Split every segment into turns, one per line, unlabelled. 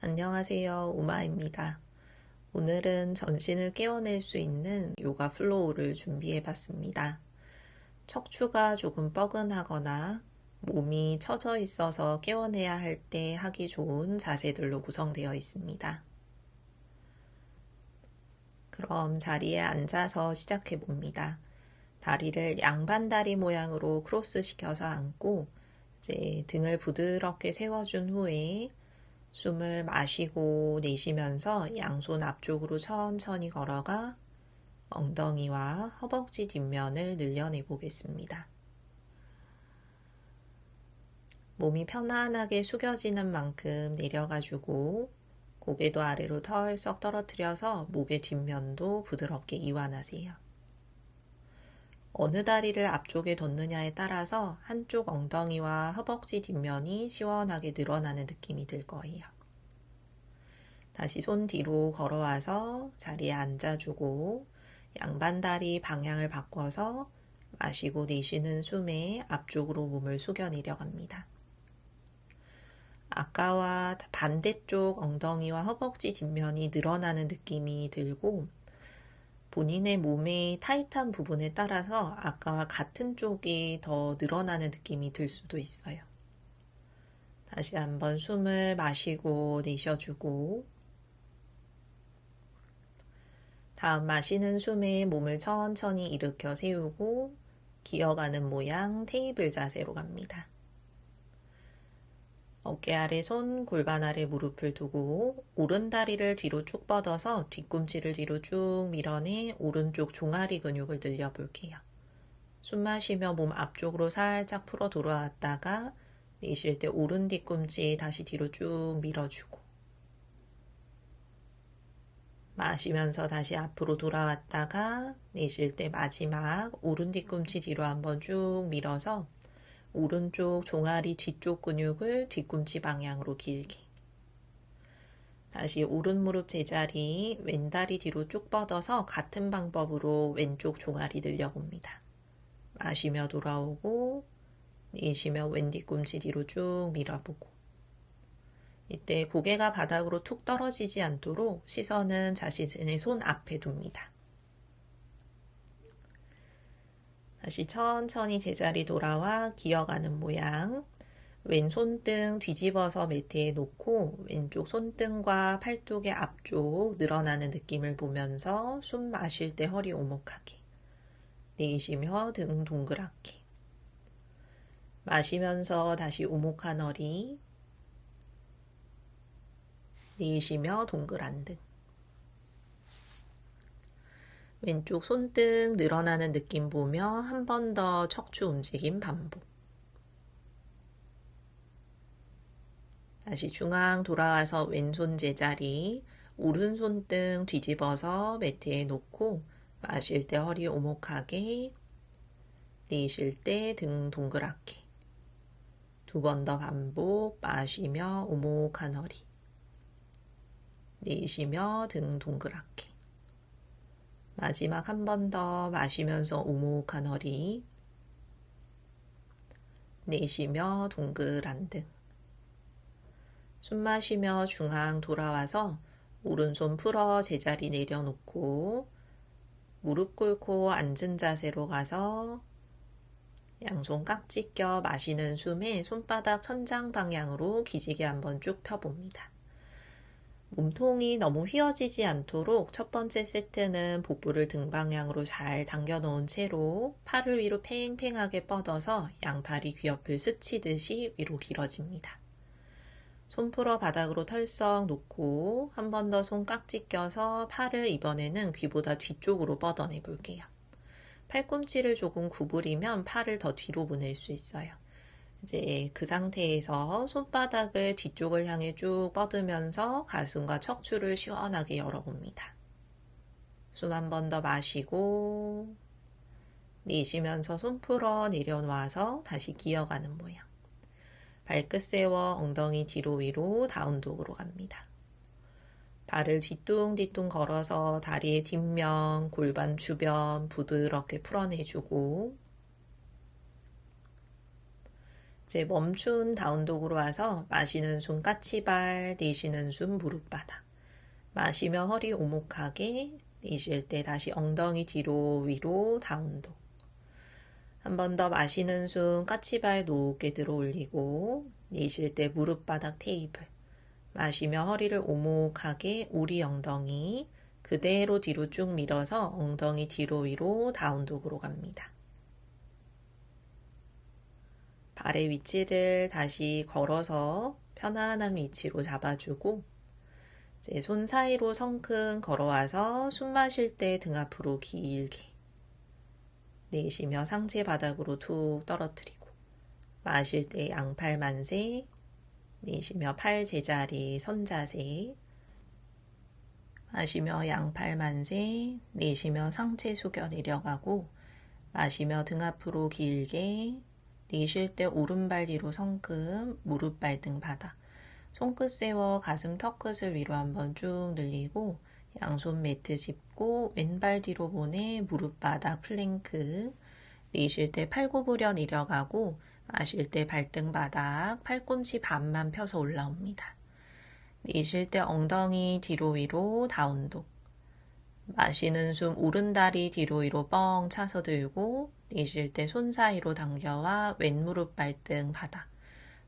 안녕하세요. 우마입니다. 오늘은 전신을 깨워낼 수 있는 요가 플로우를 준비해 봤습니다. 척추가 조금 뻐근하거나 몸이 처져 있어서 깨워내야 할 때 하기 좋은 자세들로 구성되어 있습니다. 그럼 자리에 앉아서 시작해 봅니다. 다리를 양반다리 모양으로 크로스 시켜서 앉고 이제 등을 부드럽게 세워준 후에 숨을 마시고 내쉬면서 양손 앞쪽으로 천천히 걸어가 엉덩이와 허벅지 뒷면을 늘려내 보겠습니다. 몸이 편안하게 숙여지는 만큼 내려가주고 고개도 아래로 털썩 떨어뜨려서 목의 뒷면도 부드럽게 이완하세요. 어느 다리를 앞쪽에 뒀느냐에 따라서 한쪽 엉덩이와 허벅지 뒷면이 시원하게 늘어나는 느낌이 들 거예요. 다시 손 뒤로 걸어와서 자리에 앉아주고 양반다리 방향을 바꿔서 마시고 내쉬는 숨에 앞쪽으로 몸을 숙여 내려갑니다. 아까와 반대쪽 엉덩이와 허벅지 뒷면이 늘어나는 느낌이 들고 본인의 몸의 타이트한 부분에 따라서 아까와 같은 쪽이 더 늘어나는 느낌이 들 수도 있어요. 다시 한번 숨을 마시고 내쉬어주고 다음 마시는 숨에 몸을 천천히 일으켜 세우고 기어가는 모양 테이블 자세로 갑니다. 어깨 아래 손, 골반 아래 무릎을 두고 오른 다리를 뒤로 쭉 뻗어서 뒤꿈치를 뒤로 쭉 밀어내 오른쪽 종아리 근육을 늘려볼게요. 숨 마시며 몸 앞쪽으로 살짝 풀어 돌아왔다가 내쉴 때 오른 뒤꿈치 다시 뒤로 쭉 밀어주고 마시면서 다시 앞으로 돌아왔다가 내쉴 때 마지막 오른 뒤꿈치 뒤로 한번 쭉 밀어서 오른쪽 종아리 뒤쪽 근육을 뒤꿈치 방향으로 길게 다시 오른 무릎 제자리 왼다리 뒤로 쭉 뻗어서 같은 방법으로 왼쪽 종아리 늘려봅니다. 마시며 돌아오고 내쉬며 왼 뒤꿈치 뒤로 쭉 밀어보고 이때 고개가 바닥으로 툭 떨어지지 않도록 시선은 자신의 손 앞에 둡니다. 다시 천천히 제자리 돌아와 기어가는 모양 왼 손등 뒤집어서 매트에 놓고 왼쪽 손등과 팔뚝의 앞쪽 늘어나는 느낌을 보면서 숨 마실 때 허리 오목하게 내쉬며 등 동그랗게 마시면서 다시 오목한 허리 내쉬며 동그란 등 왼쪽 손등 늘어나는 느낌 보며 한 번 더 척추 움직임 반복. 다시 중앙 돌아와서 왼손 제자리, 오른손등 뒤집어서 매트에 놓고 마실 때 허리 오목하게, 내쉴 때 등 동그랗게. 두 번 더 반복, 마시며 오목한 허리. 내쉬며 등 동그랗게. 마지막 한 번 더 마시면서 오목한 허리 내쉬며 동그란 등 숨 마시며 중앙 돌아와서 오른손 풀어 제자리 내려놓고 무릎 꿇고 앉은 자세로 가서 양손 깍지 껴 마시는 숨에 손바닥 천장 방향으로 기지개 한번 쭉 펴봅니다. 몸통이 너무 휘어지지 않도록 첫 번째 세트는 복부를 등 방향으로 잘 당겨 놓은 채로 팔을 위로 팽팽하게 뻗어서 양팔이 귀 옆을 스치듯이 위로 길어집니다. 손 풀어 바닥으로 털썩 놓고 한 번 더 손 깍지 껴서 팔을 이번에는 귀보다 뒤쪽으로 뻗어내 볼게요. 팔꿈치를 조금 구부리면 팔을 더 뒤로 보낼 수 있어요. 이제 그 상태에서 손바닥을 뒤쪽을 향해 쭉 뻗으면서 가슴과 척추를 시원하게 열어봅니다. 숨 한 번 더 마시고 내쉬면서 손 풀어 내려놔서 다시 기어가는 모양. 발끝 세워 엉덩이 뒤로 위로 다운독으로 갑니다. 발을 뒤뚱뒤뚱 걸어서 다리의 뒷면, 골반 주변 부드럽게 풀어내주고 이제 멈춘 다운독으로 와서 마시는 숨 까치발, 내쉬는 숨 무릎바닥. 마시며 허리 오목하게, 내쉴 때 다시 엉덩이 뒤로 위로 다운독. 한 번 더 마시는 숨 까치발 높게 들어 올리고, 내쉴 때 무릎바닥 테이블. 마시며 허리를 오목하게 우리 엉덩이 그대로 뒤로 쭉 밀어서 엉덩이 뒤로 위로 다운독으로 갑니다. 발의 위치를 다시 걸어서 편안한 위치로 잡아주고 이제 손 사이로 성큼 걸어와서 숨 마실 때 등 앞으로 길게 내쉬며 상체 바닥으로 툭 떨어뜨리고 마실 때 양팔 만세 내쉬며 팔 제자리 선자세 마시며 양팔 만세 내쉬며 상체 숙여 내려가고 마시며 등 앞으로 길게 내쉴 때 오른발 뒤로 성큼 무릎 발등 바닥 손끝 세워 가슴 턱끝을 위로 한번 쭉 늘리고 양손 매트 짚고 왼발 뒤로 보내 무릎 바닥 플랭크 내쉴 때 팔굽으려 내려가고 마실 때 발등 바닥 팔꿈치 반만 펴서 올라옵니다. 내쉴 때 엉덩이 뒤로 위로 다운독 마시는 숨 오른다리 뒤로 위로 뻥 차서 들고 내쉴 때 손 사이로 당겨와 왼무릎 발등 바닥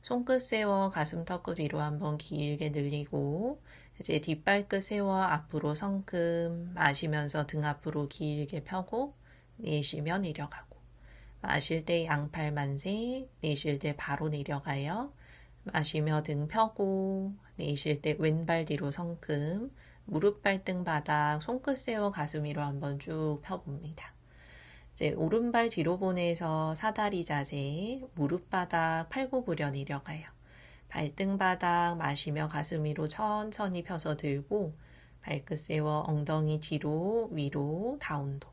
손끝 세워 가슴 턱끝 위로 한번 길게 늘리고 이제 뒷발끝 세워 앞으로 성큼 마시면서 등 앞으로 길게 펴고 내쉬며 내려가고 마실 때 양팔 만세 내쉴 때 바로 내려가요. 마시며 등 펴고 내쉴 때 왼발 뒤로 성큼 무릎 발등 바닥 손끝 세워 가슴 위로 한번 쭉 펴봅니다. 이제 오른발 뒤로 보내서 사다리 자세 무릎 바닥 팔굽으려 내려가요. 발등 바닥 마시며 가슴 위로 천천히 펴서 들고 발끝 세워 엉덩이 뒤로 위로 다운독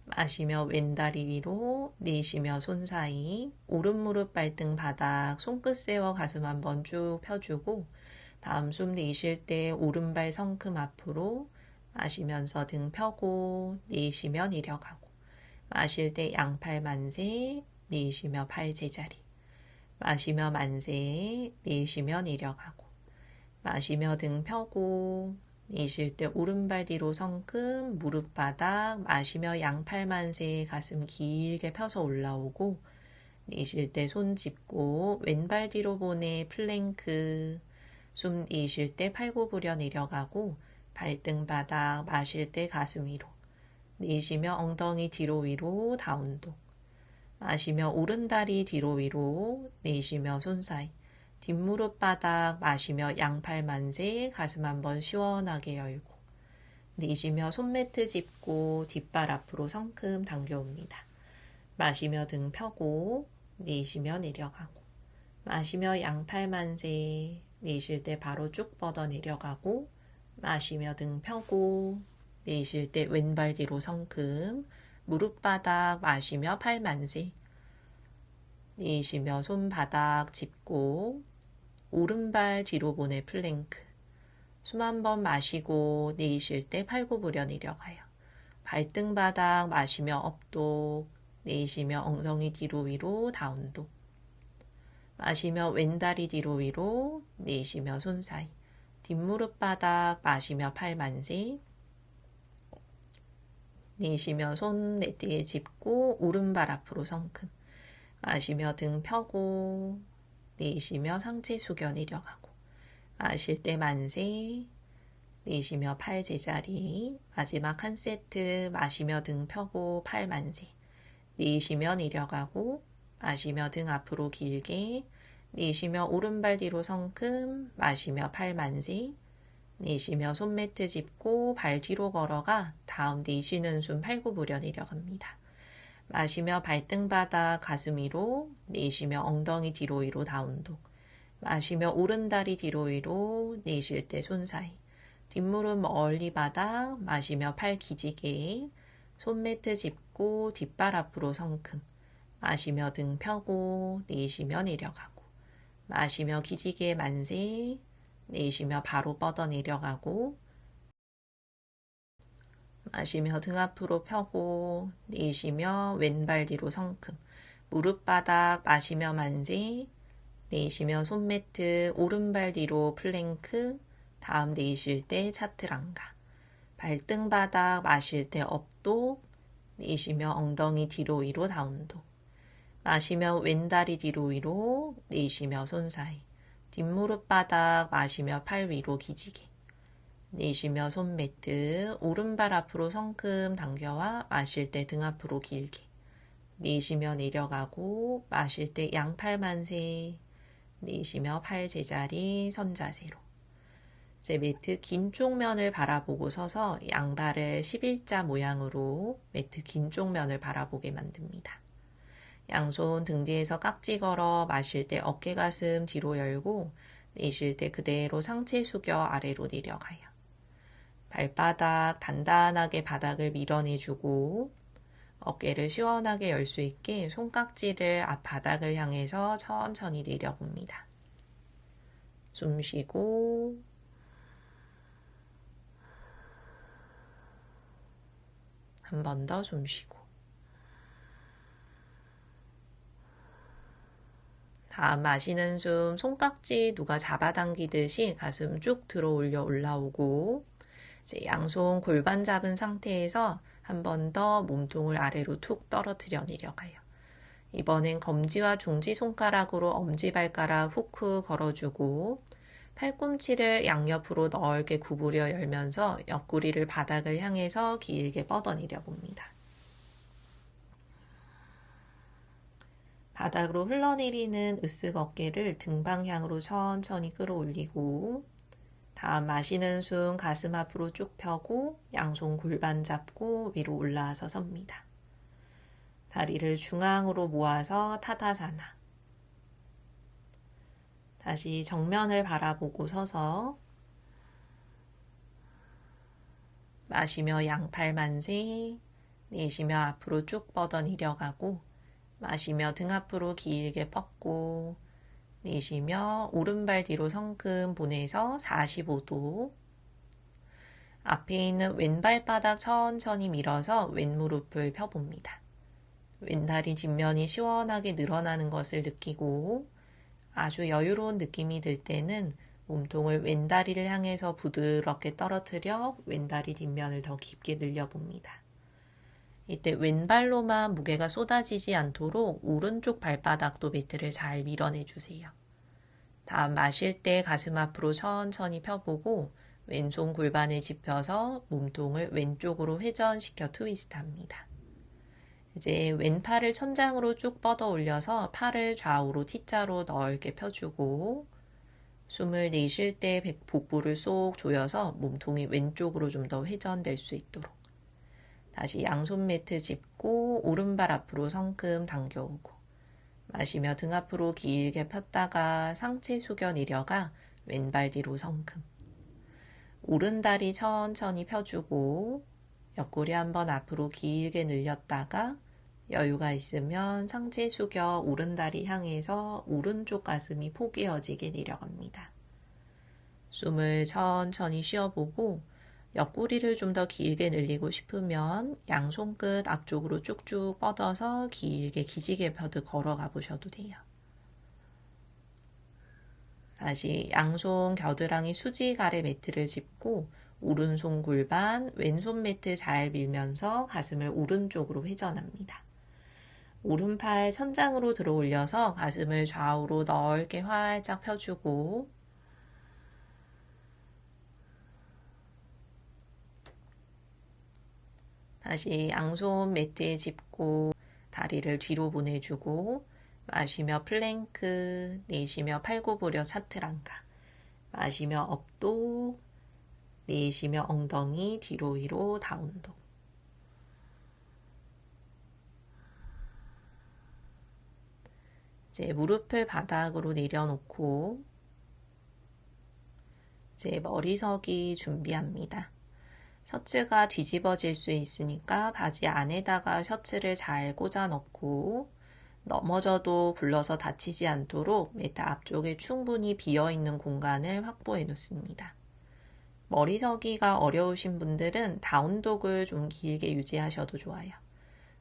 마시며 왼다리 위로 내쉬며 손 사이 오른 무릎 발등 바닥 손끝 세워 가슴 한번 쭉 펴주고 다음 숨 내쉴 때 오른발 성큼 앞으로 마시면서 등 펴고 내쉬며 내려가고 마실 때 양팔 만세 내쉬며 팔 제자리 마시며 만세 내쉬며 내려가고 마시며 등 펴고 내쉴 때 오른발 뒤로 성큼 무릎 바닥 마시며 양팔 만세 가슴 길게 펴서 올라오고 내쉴 때 손 짚고 왼발 뒤로 보내 플랭크 숨 내쉴 때 팔굽으려 내려가고 발등 바닥 마실 때 가슴 위로 내쉬며 엉덩이 뒤로 위로 다운독 마시며 오른다리 뒤로 위로 내쉬며 손 사이 뒷무릎 바닥 마시며 양팔 만세 가슴 한번 시원하게 열고 내쉬며 손매트 짚고 뒷발 앞으로 성큼 당겨옵니다. 마시며 등 펴고 내쉬며 내려가고 마시며 양팔 만세 내쉴 때 바로 쭉 뻗어 내려가고 마시며 등 펴고 내쉴 때 왼발 뒤로 성큼 무릎 바닥 마시며 팔 만세 내쉬며 손바닥 짚고 오른발 뒤로 보내 플랭크 숨 한 번 마시고 내쉴 때 팔굽으려 내려가요. 발등 바닥 마시며 업독 내쉬며 엉덩이 뒤로 위로 다운독 마시며 왼다리 뒤로 위로 내쉬며 손 사이 뒷무릎 바닥 마시며 팔 만세 내쉬며 손 매트에 짚고 오른발 앞으로 성큼 마시며 등 펴고 내쉬며 상체 숙여 내려가고 마실 때 만세 내쉬며 팔 제자리 마지막 한 세트 마시며 등 펴고 팔 만세 내쉬며 내려가고 마시며 등 앞으로 길게 내쉬며 오른발 뒤로 성큼 마시며 팔 만세 내쉬며 손매트 짚고 발 뒤로 걸어가 다음 내쉬는 숨 팔굽으려 내려갑니다. 마시며 발등 바닥 가슴 위로 내쉬며 엉덩이 뒤로 위로 다운독 마시며 오른다리 뒤로 위로 내쉴 때 손 사이 뒷무릎 멀리 바닥 마시며 팔 기지개 손매트 짚고 뒷발 앞으로 성큼 마시며 등 펴고 내쉬며 내려가고 마시며 기지개 만세 내쉬며 바로 뻗어 내려가고 마시며 등 앞으로 펴고 내쉬며 왼발 뒤로 성큼. 무릎 바닥 마시며 만세. 내쉬며 손매트 오른발 뒤로 플랭크. 다음 내쉴 때 차트랑가. 발등 바닥 마실 때 업도. 내쉬며 엉덩이 뒤로 위로 다운도. 마시며 왼다리 뒤로 위로. 내쉬며 손 사이. 뒷무릎 바닥 마시며 팔 위로 기지개. 내쉬며 손 매트 오른발 앞으로 성큼 당겨와 마실 때 등 앞으로 길게. 내쉬며 내려가고 마실 때 양팔 만세. 내쉬며 팔 제자리 선자세로. 이제 매트 긴 쪽면을 바라보고 서서 양발을 11자 모양으로 매트 긴 쪽면을 바라보게 만듭니다. 양손 등 뒤에서 깍지 걸어 마실 때 어깨 가슴 뒤로 열고 내쉴 때 그대로 상체 숙여 아래로 내려가요. 발바닥 단단하게 바닥을 밀어내주고 어깨를 시원하게 열 수 있게 손깍지를 앞바닥을 향해서 천천히 내려봅니다. 숨 쉬고 한 번 더 숨 쉬고 다음 마시는 숨 손깍지 누가 잡아당기듯이 가슴 쭉 들어 올려 올라오고 이제 양손 골반 잡은 상태에서 한 번 더 몸통을 아래로 툭 떨어뜨려 내려가요. 이번엔 검지와 중지 손가락으로 엄지발가락 후크 걸어주고 팔꿈치를 양옆으로 넓게 구부려 열면서 옆구리를 바닥을 향해서 길게 뻗어내려 봅니다. 바닥으로 흘러내리는 으쓱 어깨를 등 방향으로 천천히 끌어올리고 다음 마시는 숨 가슴 앞으로 쭉 펴고 양손 골반 잡고 위로 올라와서 섭니다. 다리를 중앙으로 모아서 타다사나. 다시 정면을 바라보고 서서 마시며 양팔 만세, 내쉬며 앞으로 쭉 뻗어 내려가고 마시며 등 앞으로 길게 뻗고 내쉬며 오른발 뒤로 성큼 보내서 45도. 앞에 있는 왼발바닥 천천히 밀어서 왼무릎을 펴봅니다. 왼다리 뒷면이 시원하게 늘어나는 것을 느끼고 아주 여유로운 느낌이 들 때는 몸통을 왼다리를 향해서 부드럽게 떨어뜨려 왼다리 뒷면을 더 깊게 늘려봅니다. 이때 왼발로만 무게가 쏟아지지 않도록 오른쪽 발바닥도 매트를 잘 밀어내주세요. 다음 마실 때 가슴 앞으로 천천히 펴보고 왼손 골반을 짚어서 몸통을 왼쪽으로 회전시켜 트위스트합니다. 이제 왼팔을 천장으로 쭉 뻗어 올려서 팔을 좌우로 T자로 넓게 펴주고 숨을 내쉴 때 복부를 쏙 조여서 몸통이 왼쪽으로 좀 더 회전될 수 있도록 다시 양손 매트 짚고 오른발 앞으로 성큼 당겨오고 마시며 등 앞으로 길게 폈다가 상체 숙여 내려가 왼발 뒤로 성큼 오른다리 천천히 펴주고 옆구리 한번 앞으로 길게 늘렸다가 여유가 있으면 상체 숙여 오른다리 향해서 오른쪽 가슴이 포개어지게 내려갑니다. 숨을 천천히 쉬어보고 옆구리를 좀 더 길게 늘리고 싶으면 양손 끝 앞쪽으로 쭉쭉 뻗어서 길게 기지개 펴듯 걸어가 보셔도 돼요. 다시 양손 겨드랑이 수직 아래 매트를 짚고 오른손 골반, 왼손 매트 잘 밀면서 가슴을 오른쪽으로 회전합니다. 오른팔 천장으로 들어 올려서 가슴을 좌우로 넓게 활짝 펴주고 다시 양손 매트에 짚고 다리를 뒤로 보내주고 마시며 플랭크, 내쉬며 팔굽혀펴 차트랑가 마시며 업도, 내쉬며 엉덩이 뒤로 위로 다운도. 이제 무릎을 바닥으로 내려놓고 이제 머리서기 준비합니다. 셔츠가 뒤집어질 수 있으니까 바지 안에다가 셔츠를 잘 꽂아 넣고 넘어져도 굴러서 다치지 않도록 매트 앞쪽에 충분히 비어있는 공간을 확보해 놓습니다. 머리 서기가 어려우신 분들은 다운독을 좀 길게 유지하셔도 좋아요.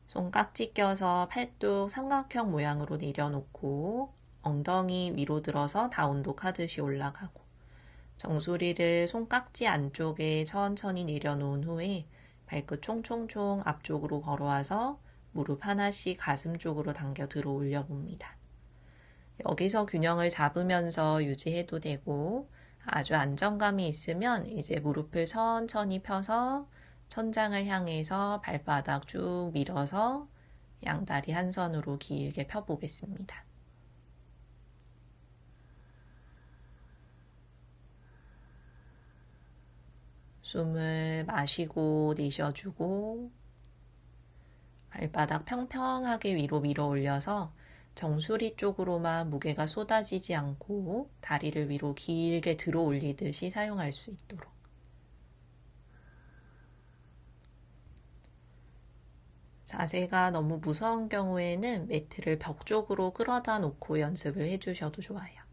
손 깍지 껴서 팔뚝 삼각형 모양으로 내려놓고 엉덩이 위로 들어서 다운독 하듯이 올라가고 정수리를 손 깍지 안쪽에 천천히 내려놓은 후에 발끝 총총총 앞쪽으로 걸어와서 무릎 하나씩 가슴 쪽으로 당겨 들어 올려봅니다. 여기서 균형을 잡으면서 유지해도 되고 아주 안정감이 있으면 이제 무릎을 천천히 펴서 천장을 향해서 발바닥 쭉 밀어서 양다리 한 선으로 길게 펴보겠습니다. 숨을 마시고 내쉬어주고 발바닥 평평하게 위로 밀어 올려서 정수리 쪽으로만 무게가 쏟아지지 않고 다리를 위로 길게 들어 올리듯이 사용할 수 있도록. 자세가 너무 무서운 경우에는 매트를 벽 쪽으로 끌어다 놓고 연습을 해주셔도 좋아요.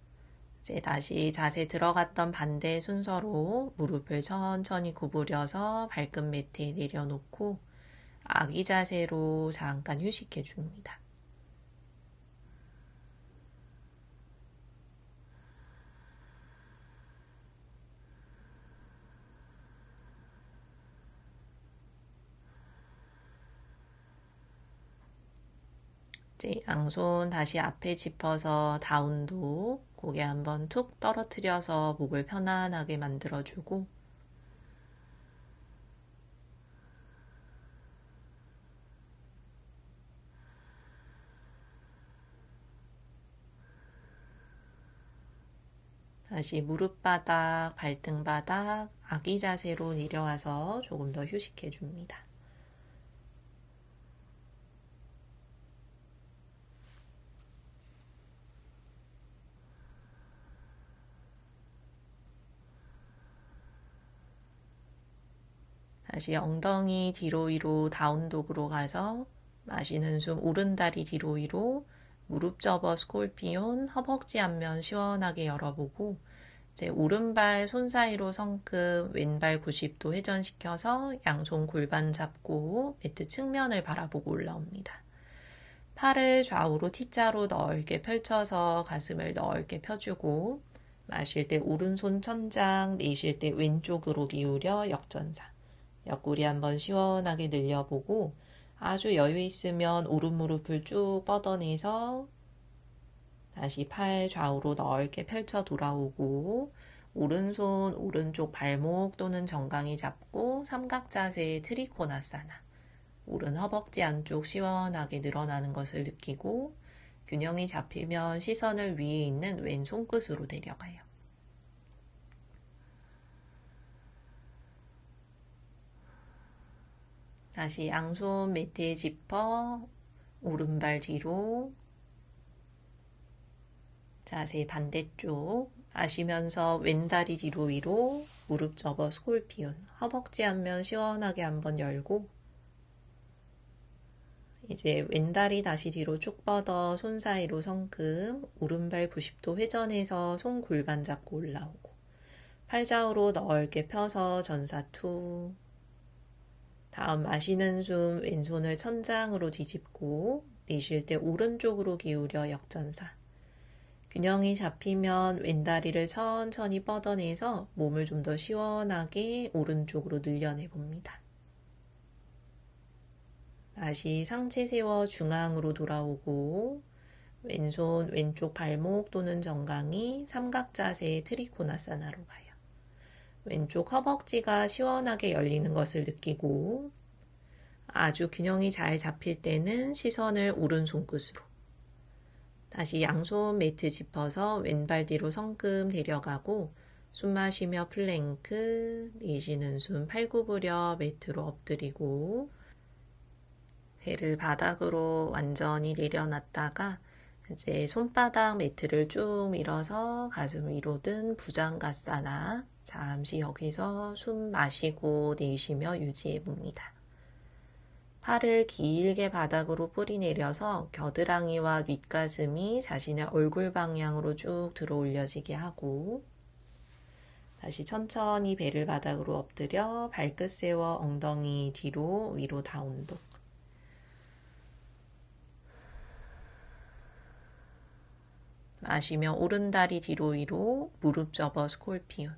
이제 다시 자세 들어갔던 반대 순서로 무릎을 천천히 구부려서 발끝 매트에 내려놓고 아기 자세로 잠깐 휴식해 줍니다. 이제 양손 다시 앞에 짚어서 다운도 고개 한번 툭 떨어뜨려서 목을 편안하게 만들어주고 다시 무릎 바닥, 발등 바닥, 아기 자세로 내려와서 조금 더 휴식해 줍니다. 다시 엉덩이 뒤로 위로 다운독으로 가서 마시는 숨 오른다리 뒤로 위로 무릎 접어 스콜피온 허벅지 앞면 시원하게 열어보고 이제 오른발 손 사이로 성큼 왼발 90도 회전시켜서 양손 골반 잡고 매트 측면을 바라보고 올라옵니다. 팔을 좌우로 T자로 넓게 펼쳐서 가슴을 넓게 펴주고 마실 때 오른손 천장, 내쉴 때 왼쪽으로 기울여 역전사. 옆구리 한번 시원하게 늘려보고 아주 여유 있으면 오른 무릎을 쭉 뻗어내서 다시 팔 좌우로 넓게 펼쳐 돌아오고 오른손 오른쪽 발목 또는 정강이 잡고 삼각자세의 트리코나사나 오른 허벅지 안쪽 시원하게 늘어나는 것을 느끼고 균형이 잡히면 시선을 위에 있는 왼손 끝으로 내려가요. 다시 양손 매트에 짚어 오른발 뒤로 자세 반대쪽 마시면서 왼다리 뒤로 위로 무릎 접어 스콜피온 허벅지 앞면 시원하게 한번 열고 이제 왼다리 다시 뒤로 쭉 뻗어 손 사이로 성큼 오른발 90도 회전해서 손 골반 잡고 올라오고 팔 좌우로 넓게 펴서 전사 투 다음 마시는 숨 왼손을 천장으로 뒤집고 내쉴 때 오른쪽으로 기울여 역전사. 균형이 잡히면 왼다리를 천천히 뻗어내서 몸을 좀 더 시원하게 오른쪽으로 늘려내 봅니다. 다시 상체 세워 중앙으로 돌아오고 왼손 왼쪽 발목 또는 정강이 삼각자세의 트리코나사나로 가요. 왼쪽 허벅지가 시원하게 열리는 것을 느끼고 아주 균형이 잘 잡힐 때는 시선을 오른손 끝으로 다시 양손 매트 짚어서 왼발 뒤로 성큼 내려가고 숨 마시며 플랭크 내쉬는 숨 팔 구부려 매트로 엎드리고 배를 바닥으로 완전히 내려놨다가 이제 손바닥 매트를 쭉 밀어서 가슴 위로 든 부장가사나 잠시 여기서 숨 마시고 내쉬며 유지해 봅니다. 팔을 길게 바닥으로 뿌리 내려서 겨드랑이와 윗가슴이 자신의 얼굴 방향으로 쭉 들어 올려지게 하고 다시 천천히 배를 바닥으로 엎드려 발끝 세워 엉덩이 뒤로 위로 다운독. 마시며 오른다리 뒤로 위로 무릎 접어 스콜피온.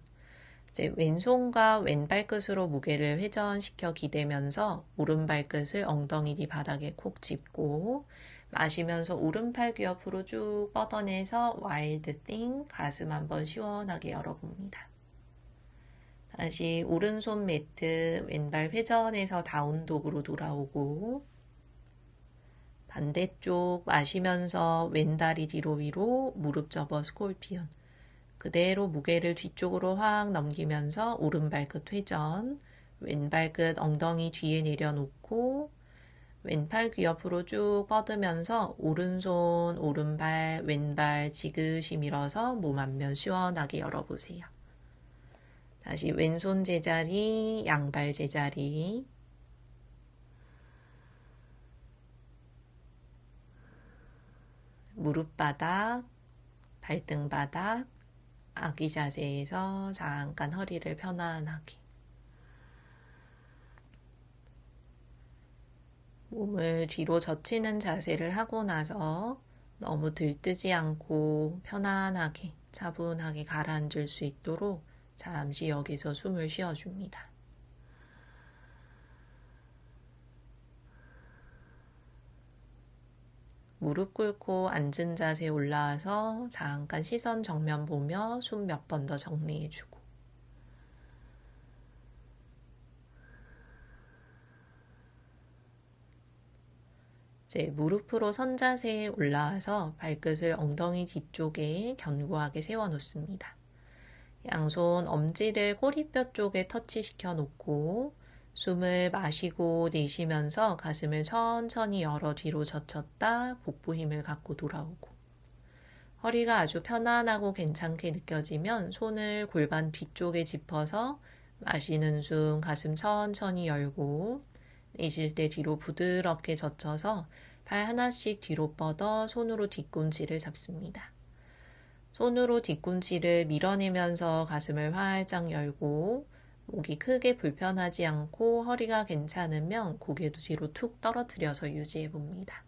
이제 왼손과 왼발끝으로 무게를 회전시켜 기대면서 오른발끝을 엉덩이 뒤 바닥에 콕 짚고 마시면서 오른팔 귀 옆으로 쭉 뻗어내서 와일드 띵 가슴 한번 시원하게 열어봅니다. 다시 오른손 매트 왼발 회전해서 다운독으로 돌아오고 반대쪽 마시면서 왼다리 뒤로 위로 무릎 접어 스콜피온. 그대로 무게를 뒤쪽으로 확 넘기면서 오른발끝 회전, 왼발끝 엉덩이 뒤에 내려놓고 왼팔 귀 옆으로 쭉 뻗으면서 오른손, 오른발, 왼발 지그시 밀어서 몸 앞면 시원하게 열어보세요. 다시 왼손 제자리, 양발 제자리. 무릎 바닥, 발등 바닥, 아기 자세에서 잠깐 허리를 편안하게. 몸을 뒤로 젖히는 자세를 하고 나서 너무 들뜨지 않고 편안하게 차분하게 가라앉을 수 있도록 잠시 여기서 숨을 쉬어줍니다. 무릎 꿇고 앉은 자세 올라와서 잠깐 시선 정면 보며 숨 몇 번 더 정리해주고 이제 무릎으로 선 자세에 올라와서 발끝을 엉덩이 뒤쪽에 견고하게 세워놓습니다. 양손 엄지를 꼬리뼈 쪽에 터치시켜 놓고 숨을 마시고 내쉬면서 가슴을 천천히 열어 뒤로 젖혔다 복부 힘을 갖고 돌아오고 허리가 아주 편안하고 괜찮게 느껴지면 손을 골반 뒤쪽에 짚어서 마시는 숨 가슴 천천히 열고 내쉴 때 뒤로 부드럽게 젖혀서 발 하나씩 뒤로 뻗어 손으로 뒤꿈치를 잡습니다. 손으로 뒤꿈치를 밀어내면서 가슴을 활짝 열고 목이 크게 불편하지 않고 허리가 괜찮으면 고개도 뒤로 툭 떨어뜨려서 유지해 봅니다.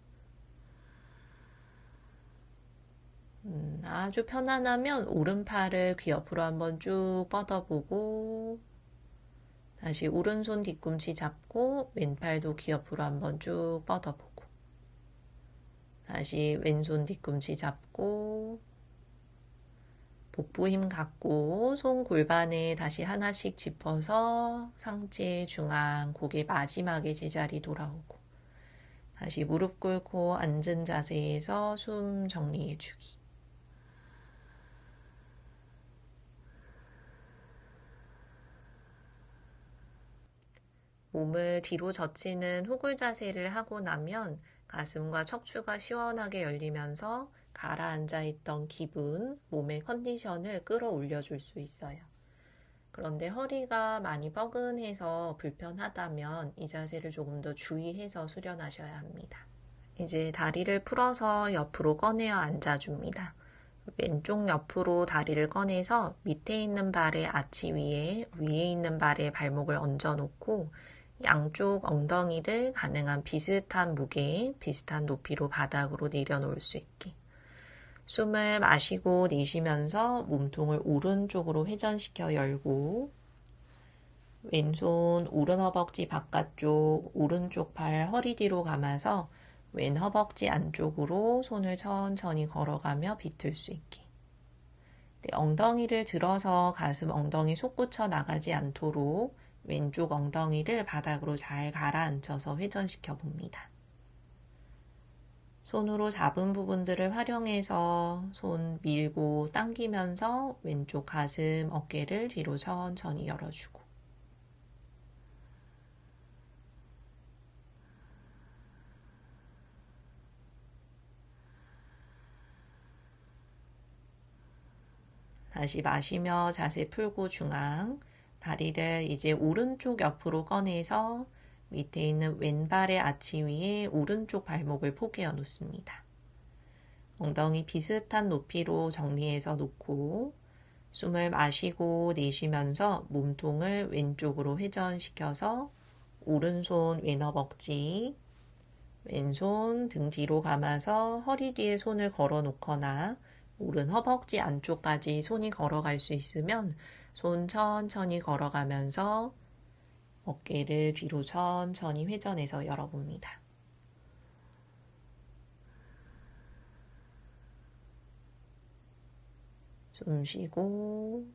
아주 편안하면 오른팔을 귀 옆으로 한번 쭉 뻗어보고 다시 오른손 뒤꿈치 잡고 왼팔도 귀 옆으로 한번 쭉 뻗어보고 다시 왼손 뒤꿈치 잡고 복부 힘 갖고 손 골반에 다시 하나씩 짚어서 상체 중앙 고개 마지막에 제자리 돌아오고 다시 무릎 꿇고 앉은 자세에서 숨 정리해주기. 몸을 뒤로 젖히는 후굴 자세를 하고 나면 가슴과 척추가 시원하게 열리면서 가라앉아 있던 기분, 몸의 컨디션을 끌어올려 줄 수 있어요. 그런데 허리가 많이 뻐근해서 불편하다면 이 자세를 조금 더 주의해서 수련하셔야 합니다. 이제 다리를 풀어서 옆으로 꺼내어 앉아줍니다. 왼쪽 옆으로 다리를 꺼내서 밑에 있는 발의 아치 위에 있는 발의 발목을 얹어놓고 양쪽 엉덩이를 가능한 비슷한 무게, 비슷한 높이로 바닥으로 내려놓을 수 있게. 숨을 마시고 내쉬면서 몸통을 오른쪽으로 회전시켜 열고 왼손 오른 허벅지 바깥쪽, 오른쪽 팔 허리 뒤로 감아서 왼 허벅지 안쪽으로 손을 천천히 걸어가며 비틀 수 있게. 엉덩이를 들어서 가슴 엉덩이 솟구쳐 나가지 않도록 왼쪽 엉덩이를 바닥으로 잘 가라앉혀서 회전시켜 봅니다. 손으로 잡은 부분들을 활용해서 손 밀고 당기면서 왼쪽 가슴, 어깨를 뒤로 천천히 열어주고 다시 마시며 자세 풀고 중앙, 다리를 이제 오른쪽 옆으로 꺼내서 밑에 있는 왼발의 아치 위에 오른쪽 발목을 포개어 놓습니다. 엉덩이 비슷한 높이로 정리해서 놓고 숨을 마시고 내쉬면서 몸통을 왼쪽으로 회전시켜서 오른손 왼허벅지, 왼손 등 뒤로 감아서 허리 뒤에 손을 걸어 놓거나 오른 허벅지 안쪽까지 손이 걸어갈 수 있으면 손 천천히 걸어가면서 어깨를 뒤로 천천히 회전해서 열어봅니다. 숨 쉬고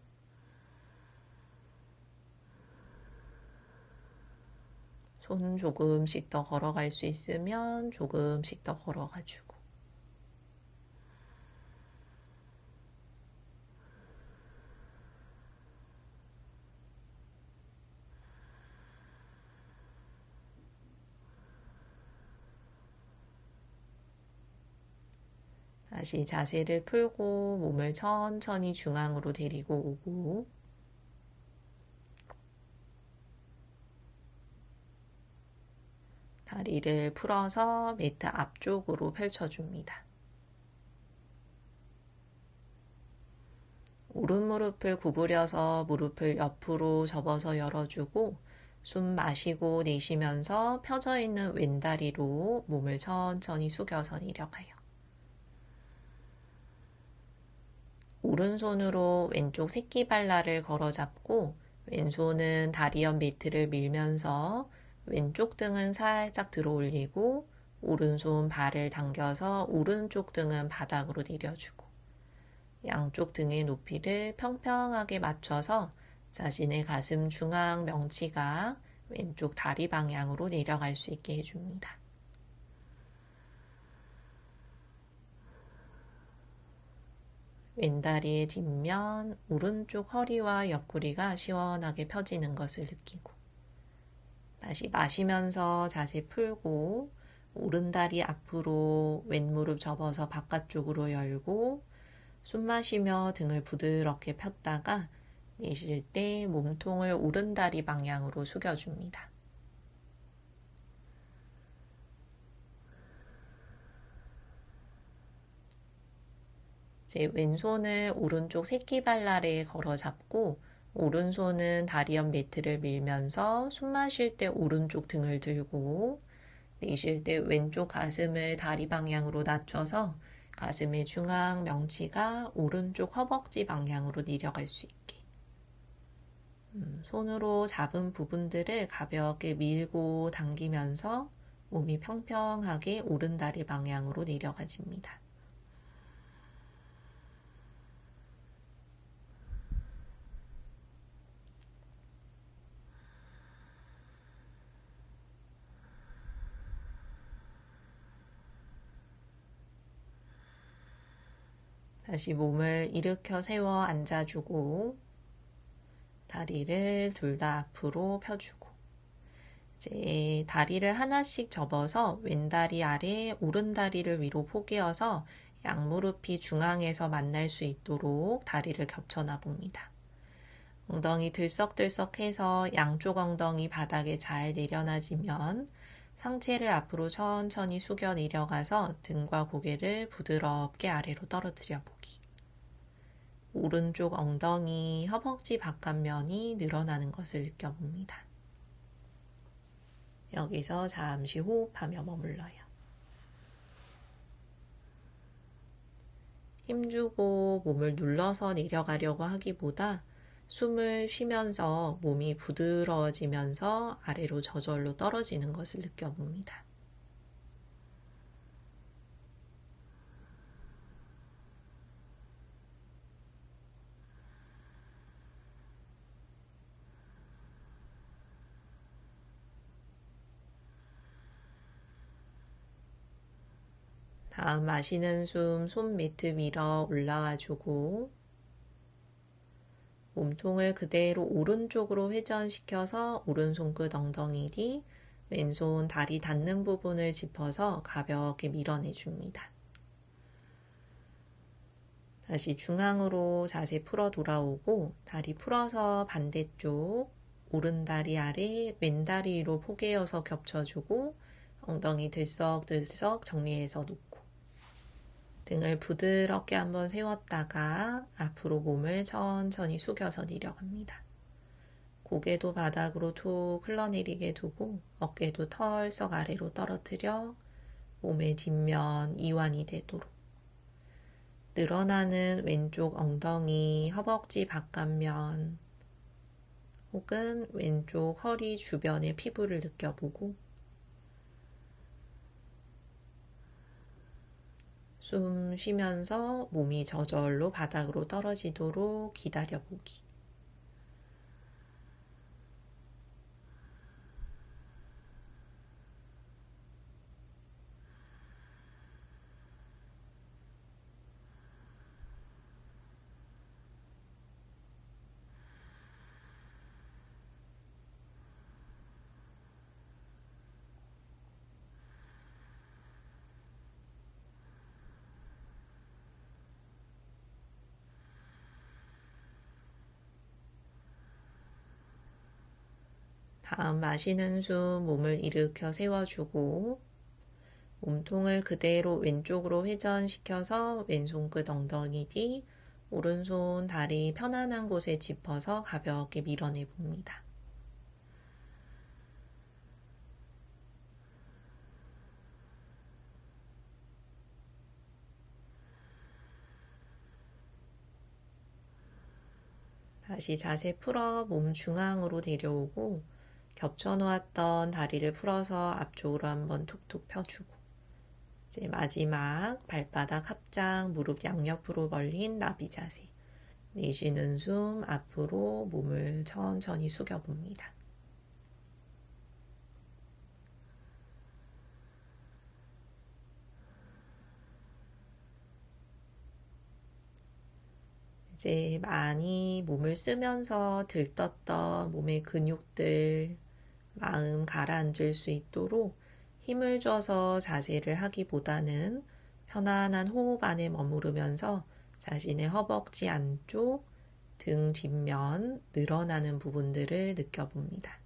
손 조금씩 더 걸어갈 수 있으면 조금씩 더 걸어가지고 다시 자세를 풀고 몸을 천천히 중앙으로 데리고 오고 다리를 풀어서 매트 앞쪽으로 펼쳐줍니다. 오른 무릎을 구부려서 무릎을 옆으로 접어서 열어주고 숨 마시고 내쉬면서 펴져 있는 왼다리로 몸을 천천히 숙여서 내려가요. 오른손으로 왼쪽 새끼발라를 걸어잡고 왼손은 다리 옆 매트를 밀면서 왼쪽 등은 살짝 들어 올리고 오른손 발을 당겨서 오른쪽 등은 바닥으로 내려주고 양쪽 등의 높이를 평평하게 맞춰서 자신의 가슴 중앙 명치가 왼쪽 다리 방향으로 내려갈 수 있게 해줍니다. 왼다리의 뒷면, 오른쪽 허리와 옆구리가 시원하게 펴지는 것을 느끼고 다시 마시면서 자세 풀고 오른다리 앞으로 왼무릎 접어서 바깥쪽으로 열고 숨 마시며 등을 부드럽게 폈다가 내쉴 때 몸통을 오른다리 방향으로 숙여줍니다. 이제 왼손을 오른쪽 새끼발날에 걸어 잡고 오른손은 다리 옆 매트를 밀면서 숨 마실 때 오른쪽 등을 들고 내쉴 때 왼쪽 가슴을 다리 방향으로 낮춰서 가슴의 중앙 명치가 오른쪽 허벅지 방향으로 내려갈 수 있게 손으로 잡은 부분들을 가볍게 밀고 당기면서 몸이 평평하게 오른다리 방향으로 내려가집니다. 다시 몸을 일으켜 세워 앉아주고 다리를 둘 다 앞으로 펴주고 이제 다리를 하나씩 접어서 왼다리 아래 오른다리를 위로 포개어서 양무릎이 중앙에서 만날 수 있도록 다리를 겹쳐놔 봅니다. 엉덩이 들썩들썩해서 양쪽 엉덩이 바닥에 잘 내려놔지면 상체를 앞으로 천천히 숙여 내려가서 등과 고개를 부드럽게 아래로 떨어뜨려 보기. 오른쪽 엉덩이, 허벅지 바깥면이 늘어나는 것을 느껴봅니다. 여기서 잠시 호흡하며 머물러요. 힘주고 몸을 눌러서 내려가려고 하기보다 숨을 쉬면서 몸이 부드러워지면서 아래로 저절로 떨어지는 것을 느껴봅니다. 다음 마시는 숨, 손 매트 밀어 올라와 주고 몸통을 그대로 오른쪽으로 회전시켜서 오른손 끝 엉덩이 뒤, 왼손 다리 닿는 부분을 짚어서 가볍게 밀어내줍니다. 다시 중앙으로 자세 풀어 돌아오고 다리 풀어서 반대쪽 오른다리 아래 왼다리 위로 포개어서 겹쳐주고 엉덩이 들썩들썩 정리해서 놓고 등을 부드럽게 한번 세웠다가 앞으로 몸을 천천히 숙여서 내려갑니다. 고개도 바닥으로 툭 흘러내리게 두고 어깨도 털썩 아래로 떨어뜨려 몸의 뒷면 이완이 되도록 늘어나는 왼쪽 엉덩이, 허벅지 바깥면 혹은 왼쪽 허리 주변의 피부를 느껴보고 숨 쉬면서 몸이 저절로 바닥으로 떨어지도록 기다려보기. 다음 마시는 숨 몸을 일으켜 세워주고 몸통을 그대로 왼쪽으로 회전시켜서 왼손 끝 엉덩이 뒤, 오른손 다리 편안한 곳에 짚어서 가볍게 밀어내 봅니다. 다시 자세 풀어 몸 중앙으로 데려오고 겹쳐놓았던 다리를 풀어서 앞쪽으로 한번 툭툭 펴주고 이제 마지막 발바닥 합장 무릎 양옆으로 벌린 나비 자세. 내쉬는 숨 앞으로 몸을 천천히 숙여봅니다. 이제 많이 몸을 쓰면서 들떴던 몸의 근육들, 마음 가라앉을 수 있도록 힘을 줘서 자세를 하기보다는 편안한 호흡 안에 머무르면서 자신의 허벅지 안쪽, 등 뒷면 늘어나는 부분들을 느껴봅니다.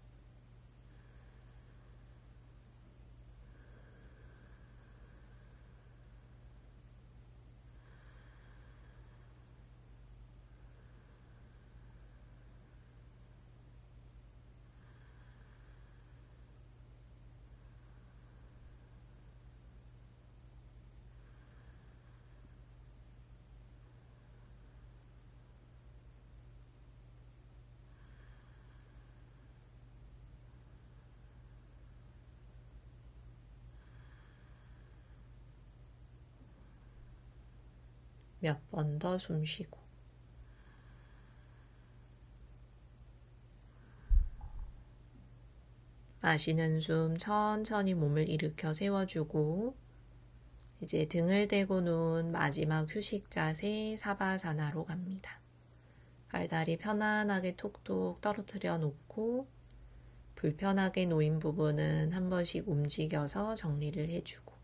몇 번 더 숨 쉬고 마시는 숨 천천히 몸을 일으켜 세워주고 이제 등을 대고 누운 마지막 휴식 자세 사바사나로 갑니다. 발다리 편안하게 톡톡 떨어뜨려 놓고 불편하게 놓인 부분은 한 번씩 움직여서 정리를 해주고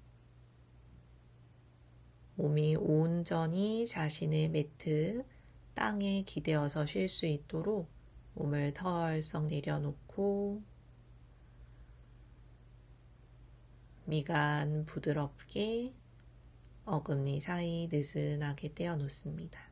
몸이 온전히 자신의 매트, 땅에 기대어서 쉴 수 있도록 몸을 털썩 내려놓고 미간 부드럽게 어금니 사이 느슨하게 떼어 놓습니다.